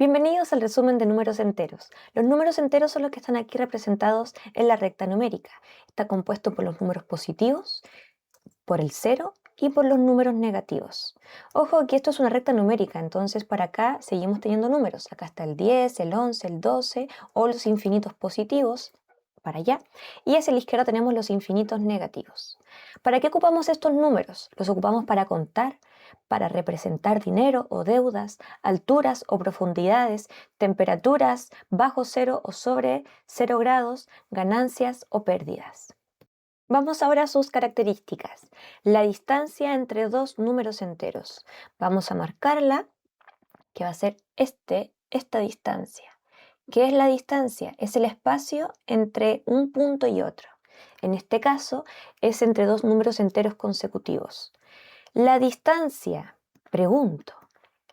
Bienvenidos al resumen de números enteros. Los números enteros son los que están aquí representados en la recta numérica. Está compuesto por los números positivos, por el cero y por los números negativos. Ojo que esto es una recta numérica, entonces para acá seguimos teniendo números. Acá está el 10, el 11, el 12 o los infinitos positivos para allá. Y hacia la izquierda tenemos los infinitos negativos. ¿Para qué ocupamos estos números? Los ocupamos para contar, para representar dinero o deudas, alturas o profundidades, temperaturas bajo cero o sobre 0 grados, ganancias o pérdidas. Vamos ahora a sus características. La distancia entre dos números enteros. Vamos a marcarla, que va a ser esta distancia. ¿Qué es la distancia? Es el espacio entre un punto y otro. En este caso, es entre dos números enteros consecutivos. La distancia, pregunto,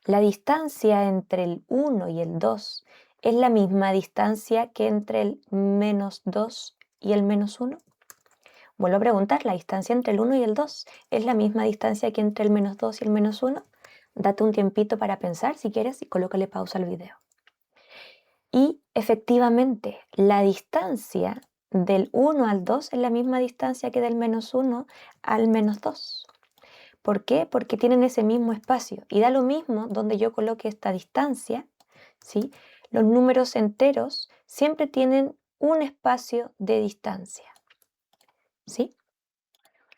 ¿la distancia entre el 1 y el 2 es la misma distancia que entre el -2 y el -1? Vuelvo a preguntar, ¿la distancia entre el 1 y el 2 es la misma distancia que entre el -2 y el -1? Date un tiempito para pensar si quieres y colócale pausa al video. Y efectivamente, la distancia del 1 al 2 es la misma distancia que del -1 al -2. ¿Por qué? Porque tienen ese mismo espacio. Y da lo mismo donde yo coloque esta distancia, ¿sí? Los números enteros siempre tienen un espacio de distancia, ¿sí?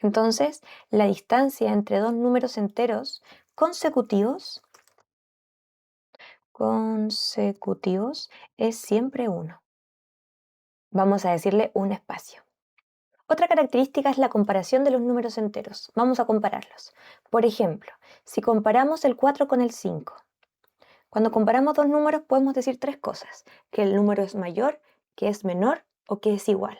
Entonces, la distancia entre dos números enteros consecutivos es siempre 1. Vamos a decirle un espacio. Otra característica es la comparación de los números enteros. Vamos a compararlos. Por ejemplo, si comparamos el 4 con el 5, cuando comparamos dos números podemos decir tres cosas: que el número es mayor, que es menor o que es igual.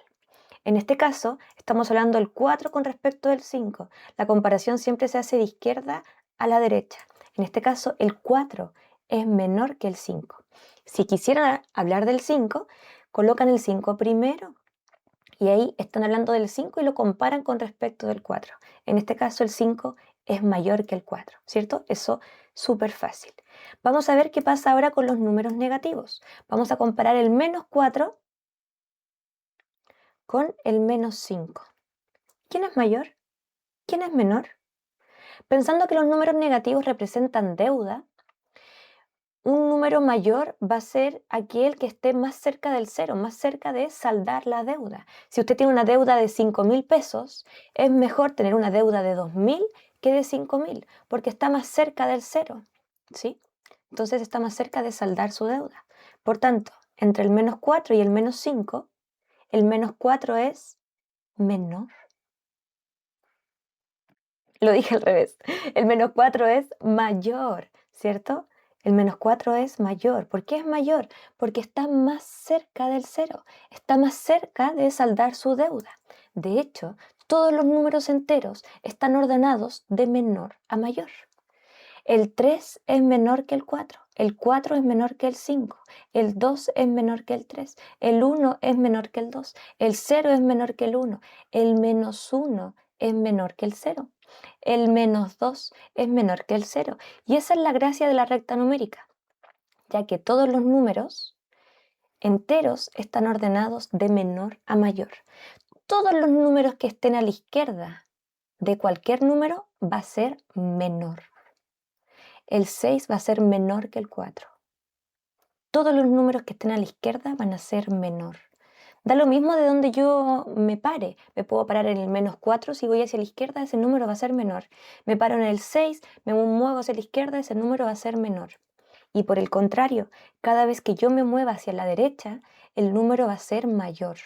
En este caso, estamos hablando del 4 con respecto del 5. La comparación siempre se hace de izquierda a la derecha. En este caso, el 4 es menor que el 5. Si quisieran hablar del 5, colocan el 5 primero y ahí están hablando del 5 y lo comparan con respecto del 4. En este caso, el 5 es mayor que el 4, ¿cierto? Eso súper fácil. Vamos a ver qué pasa ahora con los números negativos. Vamos a comparar el -4 con el -5. ¿Quién es mayor? ¿Quién es menor? Pensando que los números negativos representan deuda, un número mayor va a ser aquel que esté más cerca del cero, más cerca de saldar la deuda. Si usted tiene una deuda de 5.000 pesos, es mejor tener una deuda de 2.000 que de 5.000, porque está más cerca del cero, ¿sí? Entonces está más cerca de saldar su deuda. Por tanto, entre el -4 y el -5, el -4 es menor. Lo dije al revés. El -4 es mayor, ¿cierto? El -4 es mayor. ¿Por qué es mayor? Porque está más cerca del cero. Está más cerca de saldar su deuda. De hecho, todos los números enteros están ordenados de menor a mayor. El 3 es menor que el 4. El 4 es menor que el 5. El 2 es menor que el 3. El 1 es menor que el 2. El 0 es menor que el 1. El -1 es menor que el 0. El -2 es menor que el 0. Y esa es la gracia de la recta numérica, ya que todos los números enteros están ordenados de menor a mayor. Todos los números que estén a la izquierda de cualquier número va a ser menor. El 6 va a ser menor que el 4. Todos los números que estén a la izquierda van a ser menor. Da lo mismo de donde yo me pare. Me puedo parar en el -4, si voy hacia la izquierda ese número va a ser menor. Me paro en el 6, me muevo hacia la izquierda, ese número va a ser menor. Y por el contrario, cada vez que yo me mueva hacia la derecha, el número va a ser mayor.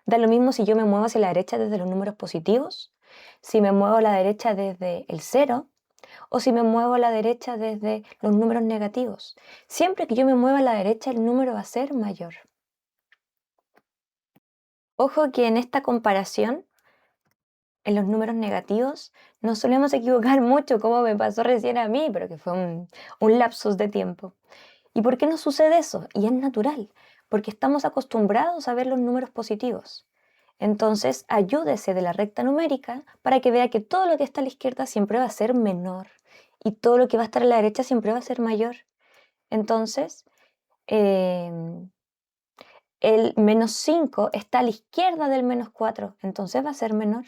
Da lo mismo si yo me muevo hacia la derecha desde los números positivos, si me muevo a la derecha desde el 0, o si me muevo a la derecha desde los números negativos. Siempre que yo me mueva a la derecha, el número va a ser mayor. Ojo que en esta comparación, en los números negativos, nos solemos equivocar mucho, como me pasó recién a mí, pero que fue un lapsus de tiempo. ¿Y por qué nos sucede eso? Y es natural, porque estamos acostumbrados a ver los números positivos. Entonces, ayúdese de la recta numérica para que vea que todo lo que está a la izquierda siempre va a ser menor y todo lo que va a estar a la derecha siempre va a ser mayor. Entonces, em, el menos 5 está a la izquierda del menos 4, entonces va a ser menor.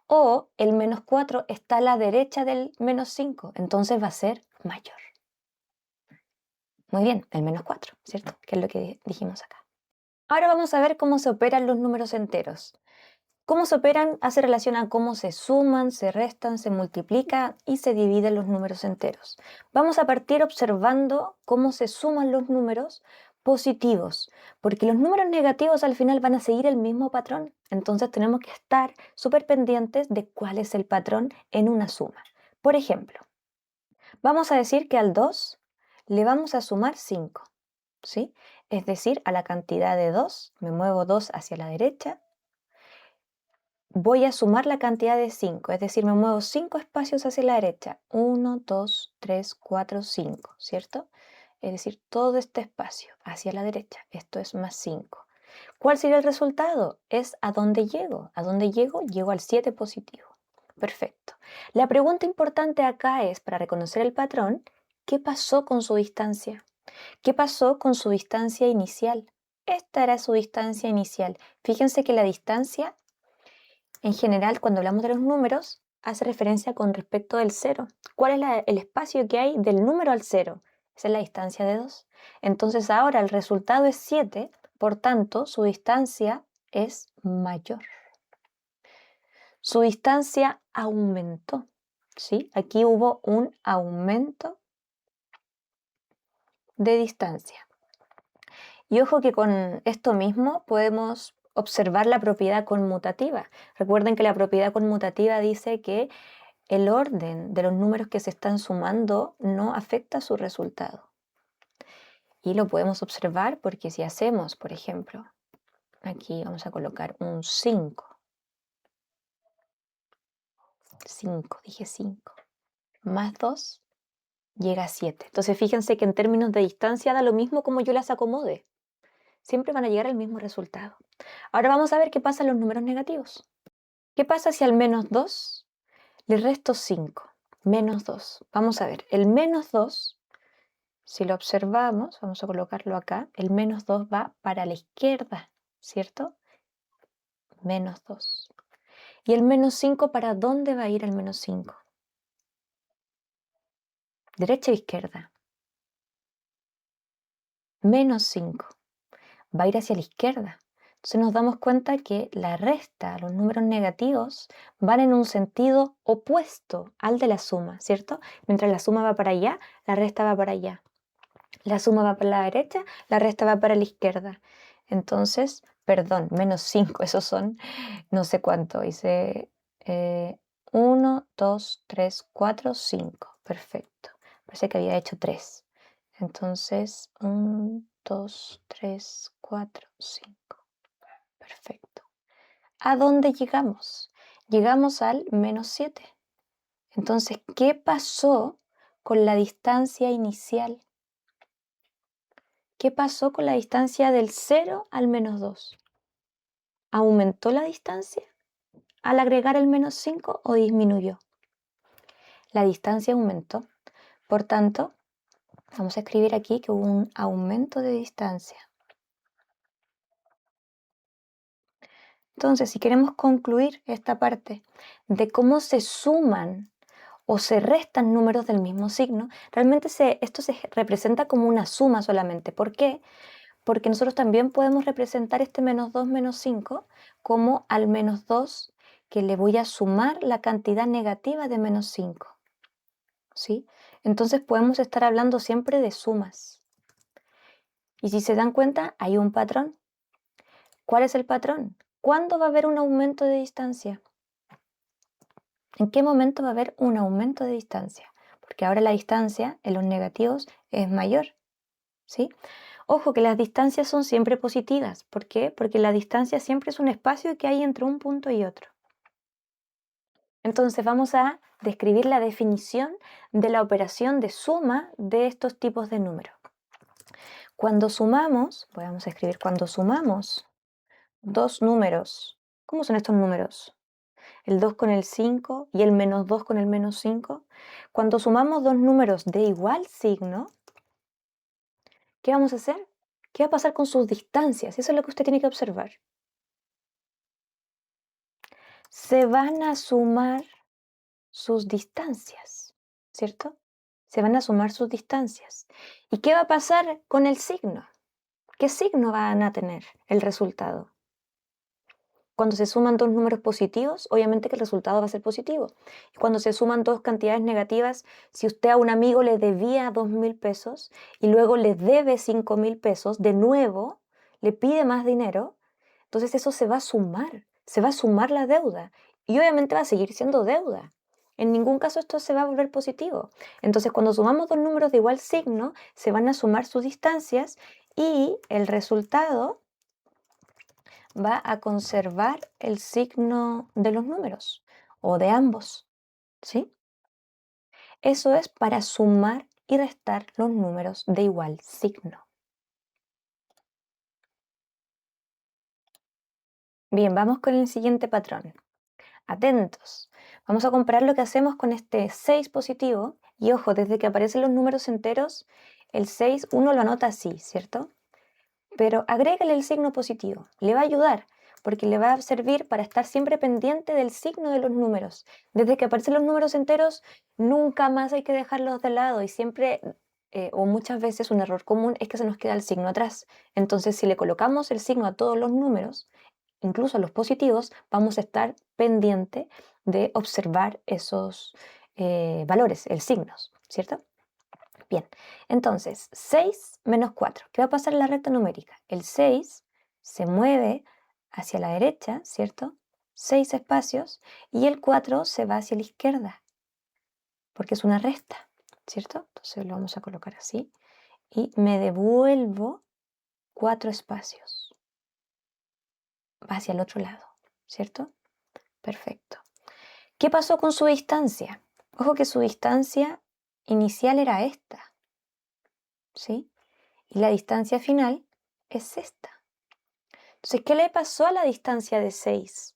O el menos 4 está a la derecha del menos 5, entonces va a ser mayor. Muy bien, el menos 4, ¿cierto? Que es lo que dijimos acá. Ahora vamos a ver cómo se operan los números enteros. Cómo se operan hace relación a cómo se suman, se restan, se multiplican y se dividen los números enteros. Vamos a partir observando cómo se suman los números positivos, porque los números negativos al final van a seguir el mismo patrón. Entonces tenemos que estar súper pendientes de cuál es el patrón en una suma. Por ejemplo, vamos a decir que al 2 le vamos a sumar 5, ¿sí? Es decir, a la cantidad de 2, me muevo 2 hacia la derecha, voy a sumar la cantidad de 5, es decir, me muevo 5 espacios hacia la derecha. 1, 2, 3, 4, 5, ¿cierto? Es decir, todo este espacio hacia la derecha. Esto es más 5. ¿Cuál sería el resultado? Es a dónde llego. ¿A dónde llego? Llego al 7 positivo. Perfecto. La pregunta importante acá es, para reconocer el patrón, ¿qué pasó con su distancia? ¿Qué pasó con su distancia inicial? Esta era su distancia inicial. Fíjense que la distancia en general, cuando hablamos de los números, hace referencia con respecto del cero. ¿Cuál es el espacio que hay del número al cero? Esa es la distancia de 2. Entonces ahora el resultado es 7, por tanto su distancia es mayor. Su distancia aumentó, ¿sí? Aquí hubo un aumento de distancia. Y ojo que con esto mismo podemos observar la propiedad conmutativa. Recuerden que la propiedad conmutativa dice que el orden de los números que se están sumando no afecta su resultado. Y lo podemos observar porque si hacemos, por ejemplo, aquí vamos a colocar un 5. 5, dije 5. Más 2 llega a 7. Entonces fíjense que en términos de distancia da lo mismo como yo las acomode. Siempre van a llegar al mismo resultado. Ahora vamos a ver qué pasa en los números negativos. ¿Qué pasa si al menos 2 le resto 5? Menos 2. Vamos a ver, el menos 2, si lo observamos, vamos a colocarlo acá, el menos 2 va para la izquierda, ¿cierto? Menos 2. ¿Y el menos 5 para dónde va a ir el menos 5? ¿Derecha o izquierda? Menos 5. Va a ir hacia la izquierda. Entonces nos damos cuenta que la resta, los números negativos, van en un sentido opuesto al de la suma, ¿cierto? Mientras la suma va para allá, la resta va para allá. La suma va para la derecha, la resta va para la izquierda. Entonces, perdón, menos 5, esos son no sé cuánto. Hice 1, 2, 3, 4, 5. Perfecto. Parece que había hecho 3. Entonces, 1, 2, 3, 4, 5. Perfecto. ¿A dónde llegamos? Llegamos al menos 7. Entonces, ¿qué pasó con la distancia inicial? ¿Qué pasó con la distancia del 0 al menos 2? ¿Aumentó la distancia al agregar el menos 5 o disminuyó? La distancia aumentó. Por tanto, vamos a escribir aquí que hubo un aumento de distancia. Entonces, si queremos concluir esta parte de cómo se suman o se restan números del mismo signo, realmente esto se representa como una suma solamente. ¿Por qué? Porque nosotros también podemos representar este menos 2 menos 5 como al menos 2 que le voy a sumar la cantidad negativa de menos 5. ¿Sí? Entonces podemos estar hablando siempre de sumas. Y si se dan cuenta, hay un patrón. ¿Cuál es el patrón? ¿Cuándo va a haber un aumento de distancia? ¿En qué momento va a haber un aumento de distancia? Porque ahora la distancia en los negativos es mayor. ¿Sí? Ojo que las distancias son siempre positivas. ¿Por qué? Porque la distancia siempre es un espacio que hay entre un punto y otro. Entonces vamos a describir la definición de la operación de suma de estos tipos de números. Cuando sumamos, podemos escribir cuando sumamos dos números. ¿Cómo son estos números? El 2 con el 5 y el menos 2 con el menos 5. Cuando sumamos dos números de igual signo, ¿qué vamos a hacer? ¿Qué va a pasar con sus distancias? Eso es lo que usted tiene que observar. Se van a sumar sus distancias, ¿cierto? Se van a sumar sus distancias. ¿Y qué va a pasar con el signo? ¿Qué signo van a tener el resultado? Cuando se suman dos números positivos, obviamente que el resultado va a ser positivo. Y cuando se suman dos cantidades negativas, si usted a un amigo le debía 2.000 pesos y luego le debe 5.000 pesos, de nuevo le pide más dinero, entonces eso se va a sumar la deuda y obviamente va a seguir siendo deuda. En ningún caso esto se va a volver positivo. Entonces cuando sumamos dos números de igual signo, se van a sumar sus distancias y el resultado va a conservar el signo de los números o de ambos, ¿sí? Eso es para sumar y restar los números de igual signo. Bien, vamos con el siguiente patrón. Atentos. Vamos a comparar lo que hacemos con este 6 positivo y ojo, desde que aparecen los números enteros, el 6 uno lo anota así, ¿cierto? Pero agrégale el signo positivo. Le va a ayudar porque le va a servir para estar siempre pendiente del signo de los números. Desde que aparecen los números enteros, nunca más hay que dejarlos de lado y siempre, o muchas veces un error común es que se nos queda el signo atrás. Entonces, si le colocamos el signo a todos los números, incluso a los positivos, vamos a estar pendiente de observar esos valores, el signos, ¿cierto? Bien, entonces 6 menos 4. ¿Qué va a pasar en la recta numérica? El 6 se mueve hacia la derecha, ¿cierto? 6 espacios y el 4 se va hacia la izquierda porque es una resta, ¿cierto? Entonces lo vamos a colocar así y me devuelvo 4 espacios. Va hacia el otro lado, ¿cierto? Perfecto. ¿Qué pasó con su distancia? Ojo que su distancia inicial era esta, ¿sí? Y la distancia final es esta. Entonces, ¿qué le pasó a la distancia de 6?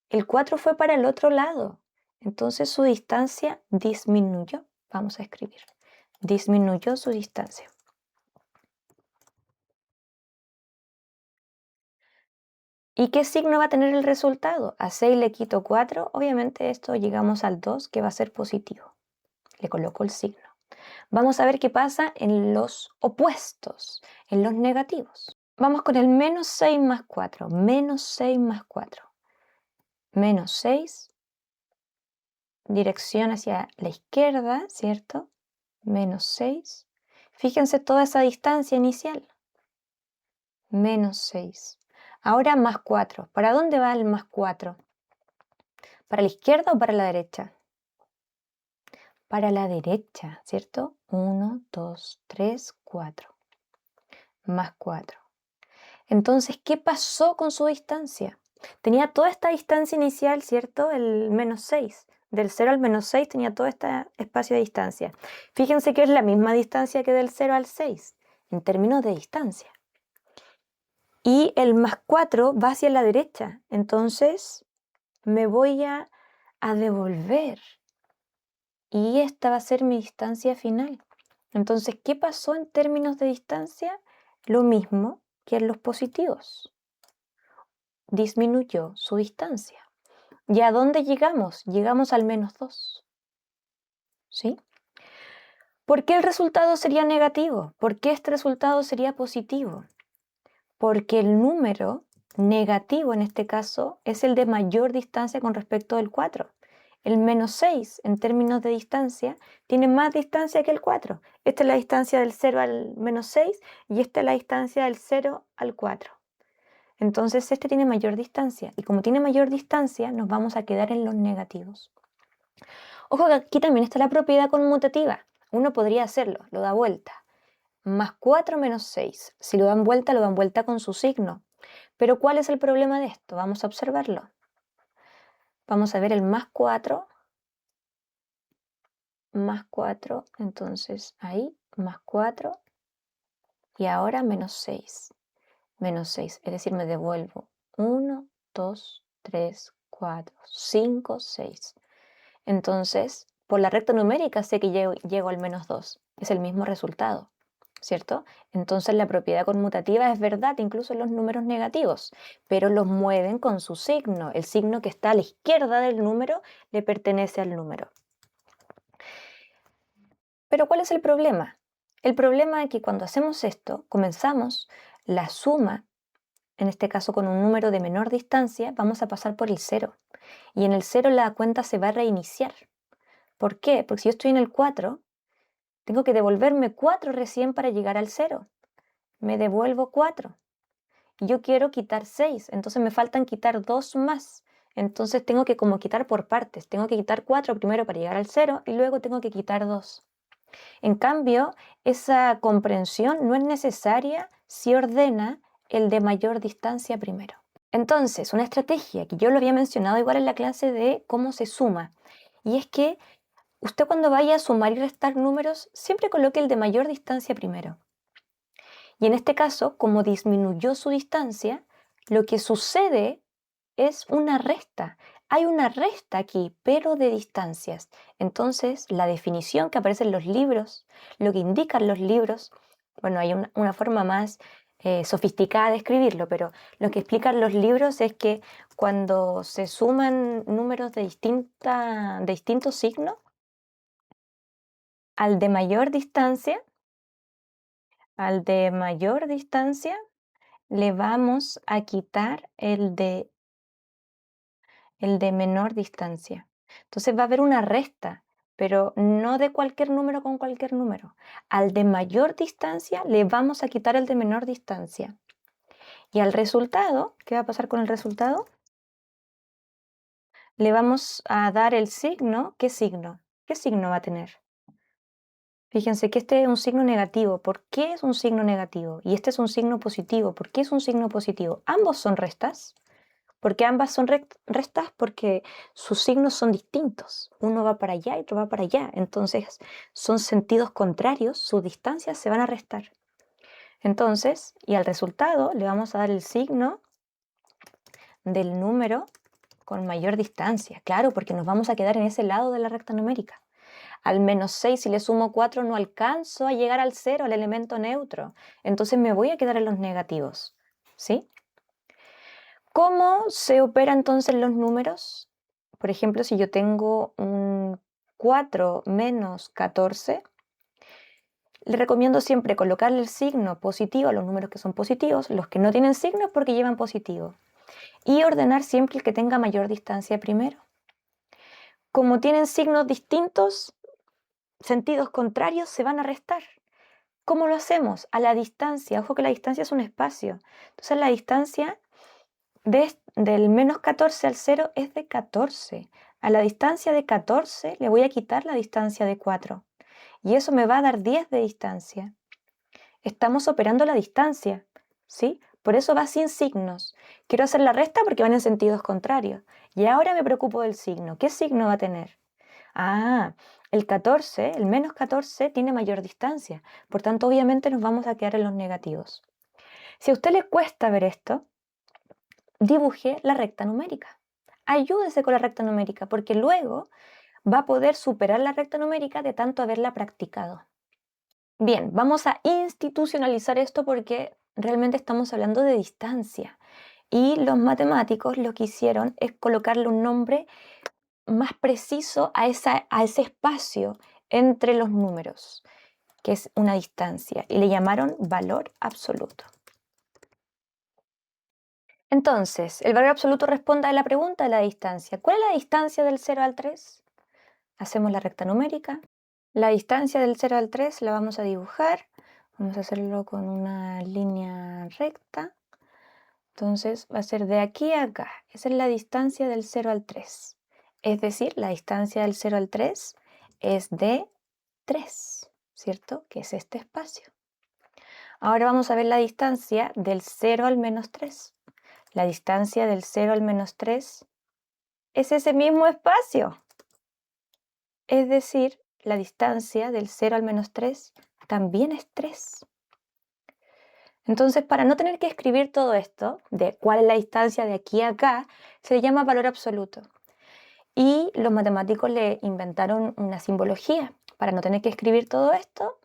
El 4 fue para el otro lado. Entonces su distancia disminuyó. Vamos a escribir. Disminuyó su distancia. ¿Y qué signo va a tener el resultado? A 6 le quito 4. Obviamente esto llegamos al 2 que va a ser positivo. Le coloco el signo. Vamos a ver qué pasa en los opuestos, en los negativos. Vamos con el menos 6 más 4. Menos 6 más 4. Menos 6, dirección hacia la izquierda, ¿cierto? Menos 6. Fíjense toda esa distancia inicial. Menos 6. Ahora más 4. ¿Para dónde va el más 4? ¿Para la izquierda o para la derecha? Para la derecha, ¿cierto? 1, 2, 3, 4. Más 4. Entonces, ¿qué pasó con su distancia? Tenía toda esta distancia inicial, ¿cierto? El menos 6. Del 0 al menos 6 tenía todo este espacio de distancia. Fíjense que es la misma distancia que del 0 al 6, en términos de distancia. Y el más 4 va hacia la derecha. Entonces, me voy a devolver. Y esta va a ser mi distancia final. Entonces, ¿qué pasó en términos de distancia? Lo mismo que en los positivos. Disminuyó su distancia. ¿Y a dónde llegamos? Llegamos al menos 2. ¿Sí? ¿Por qué el resultado sería negativo? ¿Por qué este resultado sería positivo? Porque el número negativo en este caso es el de mayor distancia con respecto del 4. El menos 6 en términos de distancia tiene más distancia que el 4. Esta es la distancia del 0 al menos 6 y esta es la distancia del 0 al 4. Entonces este tiene mayor distancia y como tiene mayor distancia nos vamos a quedar en los negativos. Ojo que aquí también está la propiedad conmutativa. Uno podría hacerlo, lo da vuelta. Más 4 menos 6. Si lo dan vuelta con su signo. Pero ¿cuál es el problema de esto? Vamos a observarlo. Vamos a ver el más 4. Más 4, entonces ahí, más 4. Y ahora menos 6. Menos 6, es decir, me devuelvo 1, 2, 3, 4, 5, 6. Entonces, por la recta numérica sé que llego al menos 2. Es el mismo resultado. ¿cierto? Entonces la propiedad conmutativa es verdad incluso en los números negativos, pero los mueven con su signo. El signo que está a la izquierda del número le pertenece al número. Pero ¿cuál es el problema? El problema es que cuando hacemos esto, comenzamos la suma, en este caso con un número de menor distancia, vamos a pasar por el 0. Y en el 0 la cuenta se va a reiniciar. ¿Por qué? Porque si yo estoy en el 4, tengo que devolverme 4 recién para llegar al 0. Me devuelvo 4. Y yo quiero quitar 6, entonces me faltan quitar 2 más. Entonces tengo que como quitar por partes. Tengo que quitar 4 primero para llegar al 0 y luego tengo que quitar 2. En cambio, esa comprensión no es necesaria si ordena el de mayor distancia primero. Entonces, una estrategia que yo lo había mencionado igual en la clase de cómo se suma, y es que usted cuando vaya a sumar y restar números, siempre coloque el de mayor distancia primero. Y en este caso, como disminuyó su distancia, lo que sucede es una resta. Hay una resta aquí, pero de distancias. Entonces, la definición que aparece en los libros, lo que indican los libros, bueno, hay una forma más sofisticada de escribirlo, pero lo que explican los libros es que cuando se suman números de distintos signos, al de mayor distancia, al de mayor distancia, le vamos a quitar el de menor distancia. Entonces va a haber una resta, pero no de cualquier número con cualquier número. Al de mayor distancia le vamos a quitar el de menor distancia. Y al resultado, ¿qué va a pasar con el resultado? Le vamos a dar el signo. ¿Qué signo? ¿Qué signo va a tener? Fíjense que este es un signo negativo. ¿Por qué es un signo negativo? Y este es un signo positivo. ¿Por qué es un signo positivo? Ambos son restas. ¿Por qué ambas son restas? Porque sus signos son distintos. Uno va para allá y otro va para allá. Entonces son sentidos contrarios, sus distancias se van a restar. Entonces, y al resultado le vamos a dar el signo del número con mayor distancia. Claro, porque nos vamos a quedar en ese lado de la recta numérica. Al menos 6, si le sumo 4, no alcanzo a llegar al 0, al elemento neutro. Entonces me voy a quedar en los negativos. ¿Sí? ¿Cómo se operan entonces los números? Por ejemplo, si yo tengo un 4 menos 14, le recomiendo siempre colocarle el signo positivo a los números que son positivos, los que no tienen signo es porque llevan positivo, y ordenar siempre el que tenga mayor distancia primero. Como tienen signos distintos, sentidos contrarios se van a restar. ¿Cómo lo hacemos? A la distancia. Ojo que la distancia es un espacio. Entonces la distancia del menos 14 al 0 es de 14. A la distancia de 14 le voy a quitar la distancia de 4. Y eso me va a dar 10 de distancia. Estamos operando la distancia, ¿sí? Por eso va sin signos. Quiero hacer la resta porque van en sentidos contrarios. Y ahora me preocupo del signo. ¿Qué signo va a tener? Ah, el 14, el menos 14 tiene mayor distancia. Por tanto, obviamente nos vamos a quedar en los negativos. Si a usted le cuesta ver esto, dibuje la recta numérica. Ayúdese con la recta numérica porque luego va a poder superar la recta numérica de tanto haberla practicado. Bien, vamos a institucionalizar esto porque realmente estamos hablando de distancia y los matemáticos lo que hicieron es colocarle un nombre más preciso a ese espacio entre los números, que es una distancia, y le llamaron valor absoluto. Entonces, el valor absoluto responde a la pregunta de la distancia. ¿Cuál es la distancia del 0 al 3? Hacemos la recta numérica. La distancia del 0 al 3 la vamos a dibujar. Vamos a hacerlo con una línea recta. Entonces va a ser de aquí a acá. Esa es la distancia del 0 al 3. Es decir, la distancia del 0 al 3 es de 3, ¿cierto? Que es este espacio. Ahora vamos a ver la distancia del 0 al menos 3. La distancia del 0 al menos 3 es ese mismo espacio. Es decir, la distancia del 0 al menos 3 también es 3. Entonces, para no tener que escribir todo esto, de cuál es la distancia de aquí a acá, se le llama valor absoluto. Y los matemáticos le inventaron una simbología. Para no tener que escribir todo esto,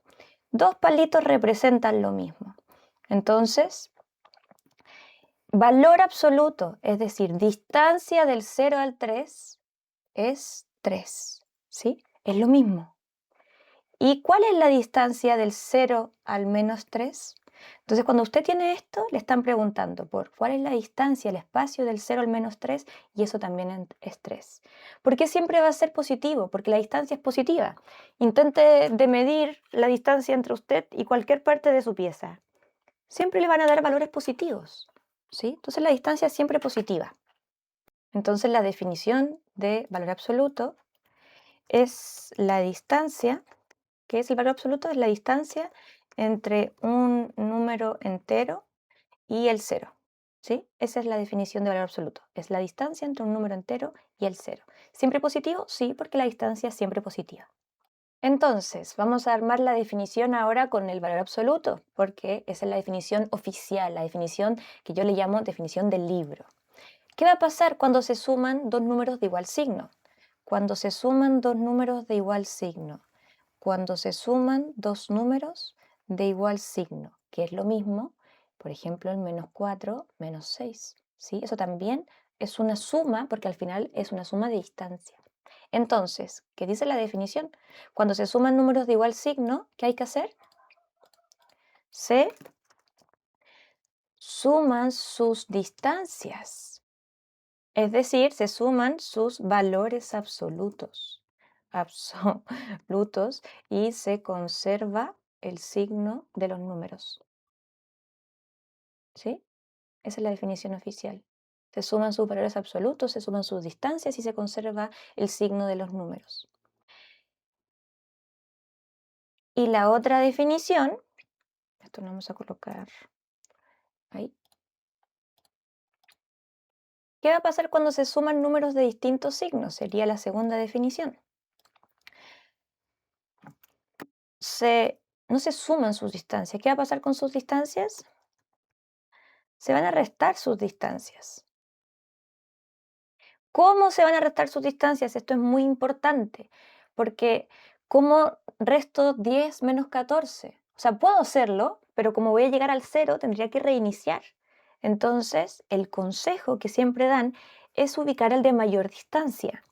Dos palitos representan lo mismo. Entonces, valor absoluto, es decir, distancia del 0 al 3 es 3, ¿sí? Es lo mismo. ¿Y cuál es la distancia del 0 al menos 3? Entonces, cuando usted tiene esto, le están preguntando por cuál es la distancia, el espacio del 0 al menos 3, y eso también es 3. ¿Por qué siempre va a ser positivo? Porque la distancia es positiva. Intente de medir la distancia entre usted y cualquier parte de su pieza. Siempre le van a dar valores positivos, ¿sí? Entonces, la distancia es siempre positiva. Entonces, la definición de valor absoluto es la distancia. ¿Qué es el valor absoluto? Es la distancia entre un número entero y el cero, ¿sí? Esa es la definición de valor absoluto. Es la distancia entre un número entero y el cero. ¿Siempre positivo? Sí, porque la distancia es siempre positiva. Entonces, vamos a armar la definición ahora con el valor absoluto, porque esa es la definición oficial, la definición que yo le llamo definición del libro. ¿Qué va a pasar cuando se suman dos números de igual signo? Cuando se suman dos números de igual signo. Cuando se suman dos números de igual signo, que es lo mismo, por ejemplo, el menos 4 menos 6, ¿sí? Eso también es una suma, porque al final es una suma de distancia. Entonces, ¿qué dice la definición? Cuando se suman números de igual signo, ¿qué hay que hacer? Se suman sus distancias. Es decir, se suman sus valores absolutos y se conserva el signo de los números. ¿Sí? Esa es la definición oficial. Se suman sus valores absolutos, se suman sus distancias y se conserva el signo de los números. Y la otra definición, esto lo vamos a colocar ahí. ¿Qué va a pasar cuando se suman números de distintos signos? Sería la segunda definición. No se suman sus distancias. ¿Qué va a pasar con sus distancias? Se van a restar sus distancias. ¿Cómo se van a restar sus distancias? Esto es muy importante, porque ¿cómo resto 10 menos 14? O sea, puedo hacerlo, pero como voy a llegar al cero, tendría que reiniciar. Entonces, el consejo que siempre dan es ubicar el de mayor distancia.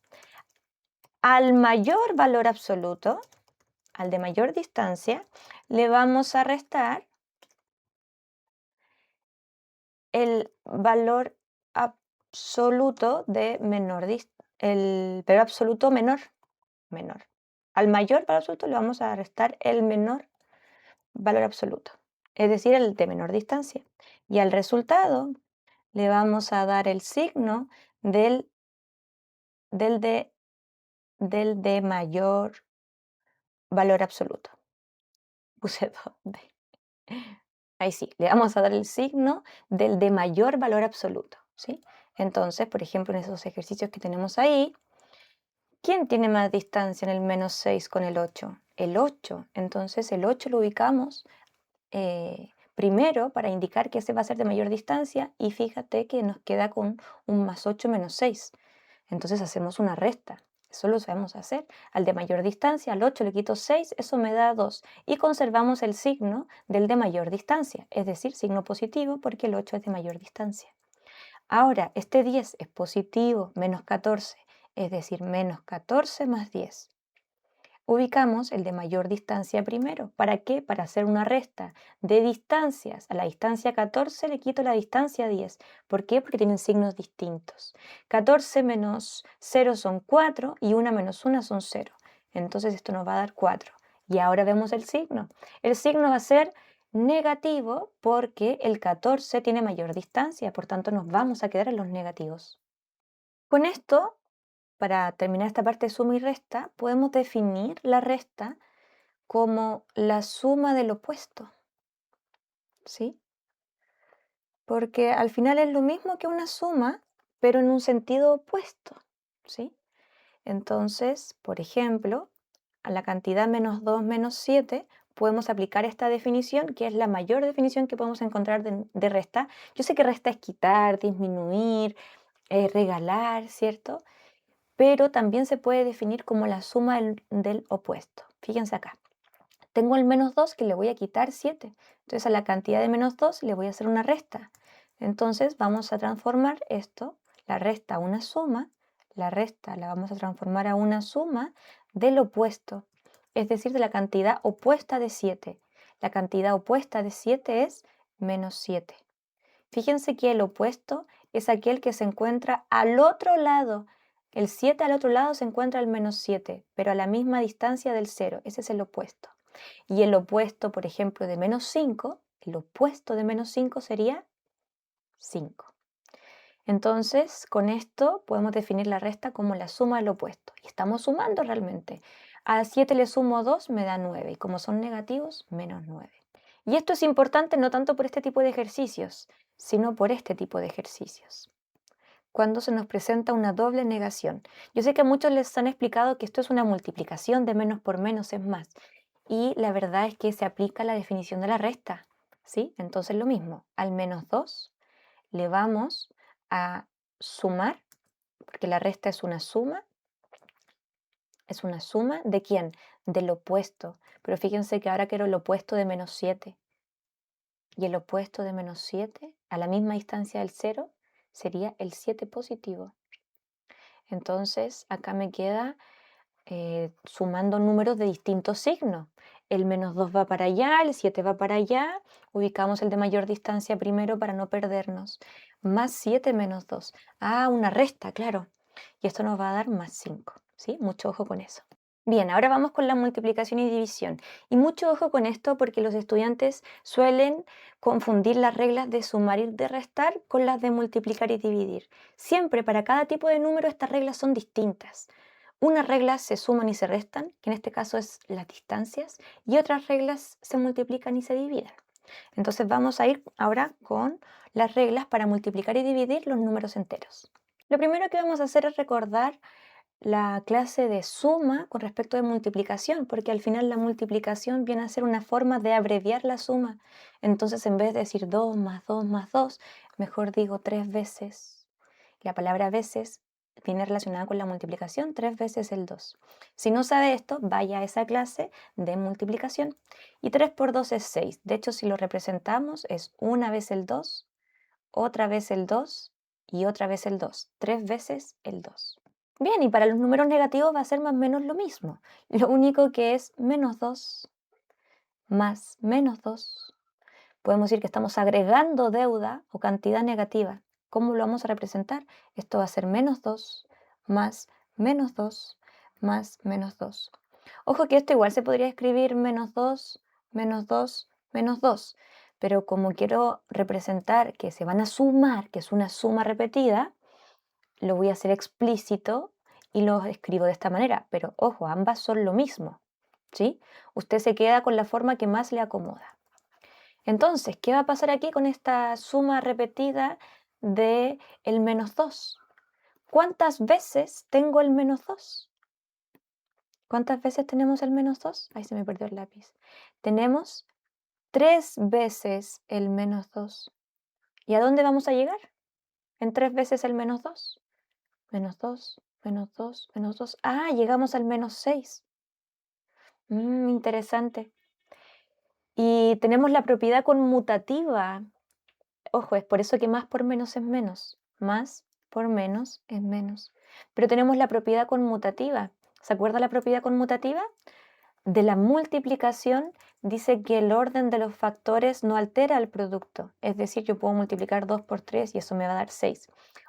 Al mayor valor absoluto, al de mayor distancia, le vamos a restar el valor absoluto de menor el valor absoluto menor. Al mayor valor absoluto le vamos a restar el menor valor absoluto, es decir, el de menor distancia. Y al resultado le vamos a dar el signo del, del, de, del de mayor valor absoluto. Puse 2D. Ahí sí, le vamos a dar el signo del de mayor valor absoluto, ¿sí? Entonces, por ejemplo, en esos ejercicios que tenemos ahí, ¿quién tiene más distancia en el menos 6 con el 8? El 8. Entonces, el 8 lo ubicamos primero para indicar que ese va a ser de mayor distancia y fíjate que nos queda con un más 8 menos 6. Entonces, hacemos una resta. Eso lo sabemos hacer. Al de mayor distancia, al 8 le quito 6, eso me da 2. Y conservamos el signo del de mayor distancia, es decir, signo positivo porque el 8 es de mayor distancia. Ahora, este 10 es positivo, menos 14, es decir, menos 14 más 10. Ubicamos el de mayor distancia primero. ¿Para qué? Para hacer una resta de distancias. A la distancia 14 le quito la distancia 10. ¿Por qué? Porque tienen signos distintos. 14 menos 0 son 4 y 1 menos 1 son 0. Entonces esto nos va a dar 4. Y ahora vemos el signo. El signo va a ser negativo porque el 14 tiene mayor distancia, por tanto nos vamos a quedar en los negativos. Con esto, para terminar esta parte de suma y resta, podemos definir la resta como la suma del opuesto, ¿sí? Porque al final es lo mismo que una suma, pero en un sentido opuesto, ¿sí? Entonces, por ejemplo, a la cantidad menos 2 menos 7 podemos aplicar esta definición, que es la mayor definición que podemos encontrar de resta. Yo sé que resta es quitar, disminuir, regalar, ¿cierto? Pero también se puede definir como la suma del opuesto. Fíjense acá. Tengo el menos 2 que le voy a quitar 7. Entonces a la cantidad de menos 2 le voy a hacer una resta. Entonces vamos a transformar esto, la resta a una suma, la resta la vamos a transformar a una suma del opuesto, es decir, de la cantidad opuesta de 7. La cantidad opuesta de 7 es menos 7. Fíjense que el opuesto es aquel que se encuentra al otro lado. El 7 al otro lado se encuentra el menos 7, pero a la misma distancia del 0. Ese es el opuesto. Y el opuesto, por ejemplo, de menos 5, el opuesto de menos 5 sería 5. Entonces, con esto podemos definir la resta como la suma del opuesto. Y estamos sumando realmente. A 7 le sumo 2, me da 9. Y como son negativos, menos 9. Y esto es importante no tanto por este tipo de ejercicios, sino por este tipo de ejercicios. Cuando se nos presenta una doble negación. Yo sé que a muchos les han explicado que esto es una multiplicación de menos por menos es más. Y la verdad es que se aplica la definición de la resta. ¿Sí? Entonces lo mismo, al menos 2 le vamos a sumar, porque la resta es una suma. ¿Es una suma de quién? Del opuesto. Pero fíjense que ahora quiero el opuesto de menos 7. Y el opuesto de menos 7, a la misma distancia del 0, sería el 7 positivo. Entonces, acá me queda sumando números de distintos signos. El menos 2 va para allá, el 7 va para allá. Ubicamos el de mayor distancia primero para no perdernos. Más 7 menos 2. Ah, una resta, claro. Y esto nos va a dar más 5. ¿Sí? Mucho ojo con eso. Bien, ahora vamos con la multiplicación y división. Y mucho ojo con esto porque los estudiantes suelen confundir las reglas de sumar y de restar con las de multiplicar y dividir. Siempre para cada tipo de número estas reglas son distintas. Unas reglas se suman y se restan, que en este caso es las distancias, y otras reglas se multiplican y se dividen. Entonces vamos a ir ahora con las reglas para multiplicar y dividir los números enteros. Lo primero que vamos a hacer es recordar la clase de suma con respecto de multiplicación, porque al final la multiplicación viene a ser una forma de abreviar la suma. Entonces, en vez de decir 2 más 2 más 2, mejor digo 3 veces. La palabra veces viene relacionada con la multiplicación, 3 veces el 2. Si no sabe esto, vaya a esa clase de multiplicación. Y 3 por 2 es 6. De hecho, si lo representamos, es una vez el 2, otra vez el 2 y otra vez el 2. 3 veces el 2. Bien, y para los números negativos va a ser más o menos lo mismo. Lo único que es menos 2 más menos 2. Podemos decir que estamos agregando deuda o cantidad negativa. ¿Cómo lo vamos a representar? Esto va a ser menos 2 más menos 2 más menos 2. Ojo que esto igual se podría escribir menos 2, menos 2, menos 2. Pero como quiero representar que se van a sumar, que es una suma repetida, lo voy a hacer explícito y lo escribo de esta manera, pero ojo, ambas son lo mismo, ¿sí? Usted se queda con la forma que más le acomoda. Entonces, ¿qué va a pasar aquí con esta suma repetida de el menos 2? ¿Cuántas veces tengo el menos 2? ¿Cuántas veces tenemos el menos 2? Ahí se me perdió el lápiz. Tenemos 3 veces el menos 2. ¿Y a dónde vamos a llegar? En 3 veces el menos 2. Menos 2, menos 2, menos 2. Ah, llegamos al menos 6. Interesante. Y tenemos la propiedad conmutativa. Ojo, es por eso que más por menos es menos. Más por menos es menos. Pero tenemos la propiedad conmutativa. ¿Se acuerda la propiedad conmutativa? De la multiplicación dice que el orden de los factores no altera el producto. Es decir, yo puedo multiplicar 2 por 3 y eso me va a dar 6.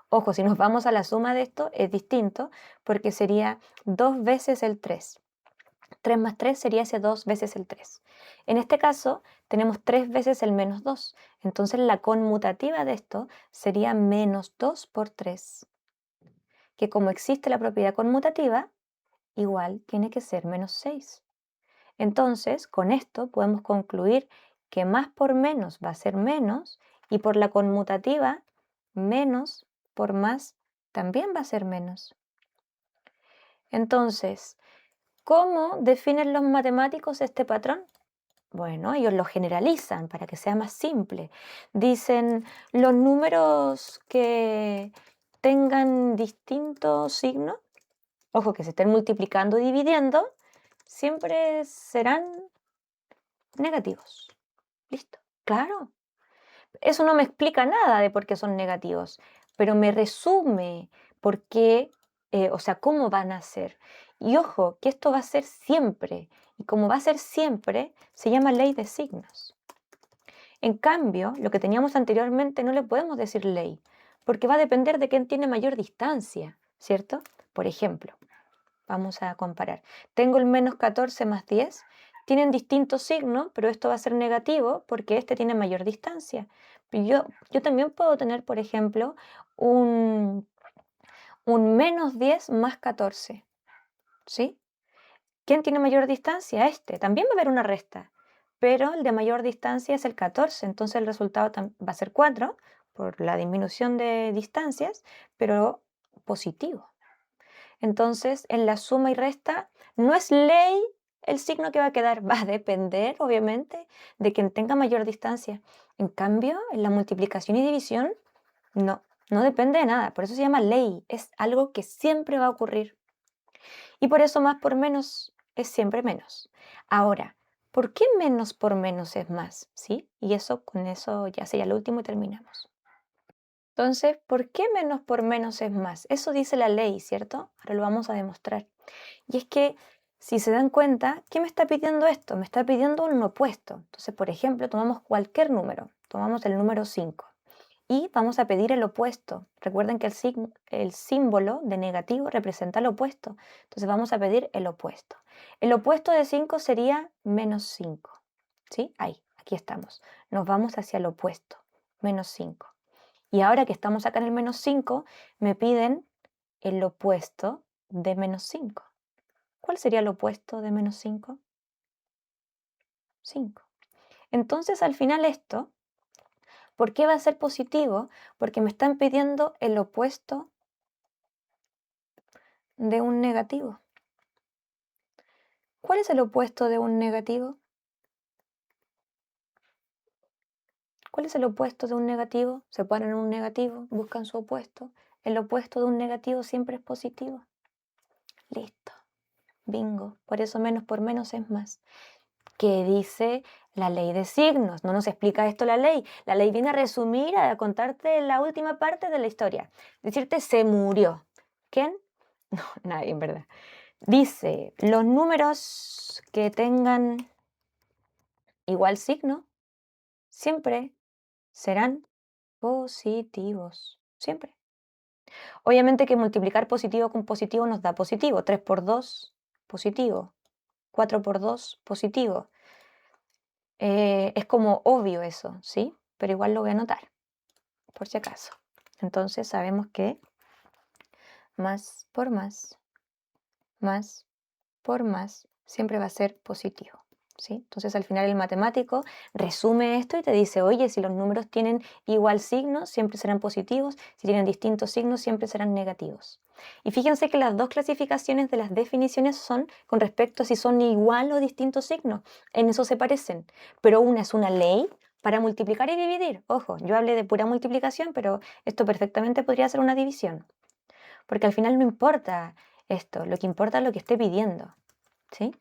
Ojo, si nos vamos a la suma de esto es distinto porque sería 2 veces el 3. 3 más 3 sería ese 2 veces el 3. En este caso tenemos 3 veces el menos 2. Entonces la conmutativa de esto sería menos 2 por 3. Que como existe la propiedad conmutativa, igual tiene que ser menos 6. Entonces, con esto podemos concluir que más por menos va a ser menos y por la conmutativa, menos por más también va a ser menos. Entonces, ¿cómo definen los matemáticos este patrón? Bueno, ellos lo generalizan para que sea más simple. Dicen los números que tengan distintos signos, ojo que se estén multiplicando y dividiendo, siempre serán negativos. Listo. Claro. Eso no me explica nada de por qué son negativos, pero me resume por qué, o sea, cómo van a ser. Y ojo, que esto va a ser siempre. Y como va a ser siempre, se llama ley de signos. En cambio, lo que teníamos anteriormente no le podemos decir ley, porque va a depender de quién tiene mayor distancia, ¿cierto? Por ejemplo, vamos a comparar. Tengo el menos 14 más 10. Tienen distintos signos, pero esto va a ser negativo porque este tiene mayor distancia. Yo también puedo tener, por ejemplo, un, un menos 10 más 14. ¿Sí? ¿Quién tiene mayor distancia? Este. También va a haber una resta, pero el de mayor distancia es el 14, entonces el resultado va a ser 4 por la disminución de distancias, pero positivo. Entonces, en la suma y resta no es ley el signo que va a quedar, va a depender, obviamente, de quien tenga mayor distancia. En cambio, en la multiplicación y división, no depende de nada, por eso se llama ley, es algo que siempre va a ocurrir. Y por eso más por menos es siempre menos. Ahora, ¿por qué menos por menos es más? ¿Sí? Y eso con eso ya sería lo último y terminamos. Entonces, ¿por qué menos por menos es más? Eso dice la ley, ¿cierto? Ahora lo vamos a demostrar. Y es que, si se dan cuenta, ¿qué me está pidiendo esto? Me está pidiendo un opuesto. Entonces, por ejemplo, tomamos cualquier número. Tomamos el número 5. Y vamos a pedir el opuesto. Recuerden que el símbolo de negativo representa el opuesto. Entonces vamos a pedir el opuesto. El opuesto de 5 sería menos 5. ¿Sí? Ahí, aquí estamos. Nos vamos hacia el opuesto, menos 5. Y ahora que estamos acá en el menos 5, me piden el opuesto de menos 5. ¿Cuál sería el opuesto de menos 5? 5. Entonces al final esto, ¿por qué va a ser positivo? Porque me están pidiendo el opuesto de un negativo. ¿Cuál es el opuesto de un negativo? ¿Cuál es el opuesto de un negativo? Se ponen un negativo, buscan su opuesto. El opuesto de un negativo siempre es positivo. Listo. Bingo. Por eso menos por menos es más. ¿Qué dice la ley de signos? No nos explica esto la ley. La ley viene a resumir, a contarte la última parte de la historia. Decirte, se murió. ¿Quién? No, nadie, en verdad. Dice, los números que tengan igual signo siempre serán positivos. Siempre. Obviamente que multiplicar positivo con positivo nos da positivo. 3 por 2, positivo. 4 por 2, positivo. Es como obvio eso, ¿sí? Pero igual lo voy a anotar, por si acaso. Entonces sabemos que más por más por más, siempre va a ser positivo. ¿Sí? Entonces al final el matemático resume esto y te dice, oye, si los números tienen igual signo, siempre serán positivos, si tienen distintos signos, siempre serán negativos. Y fíjense que las dos clasificaciones de las definiciones son con respecto a si son igual o distintos signos. En eso se parecen, pero una es una ley para multiplicar y dividir. Ojo, yo hablé de pura multiplicación, pero esto perfectamente podría ser una división, porque al final no importa esto, lo que importa es lo que esté pidiendo. ¿Sí?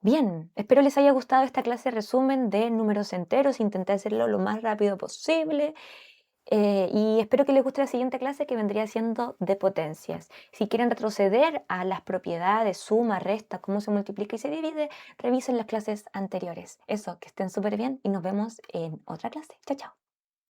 Bien, espero les haya gustado esta clase de resumen de números enteros. Intenté hacerlo lo más rápido posible y espero que les guste la siguiente clase que vendría siendo de potencias. Si quieren retroceder a las propiedades, suma, resta, cómo se multiplica y se divide, revisen las clases anteriores. Eso, que estén súper bien y nos vemos en otra clase. Chao, chao.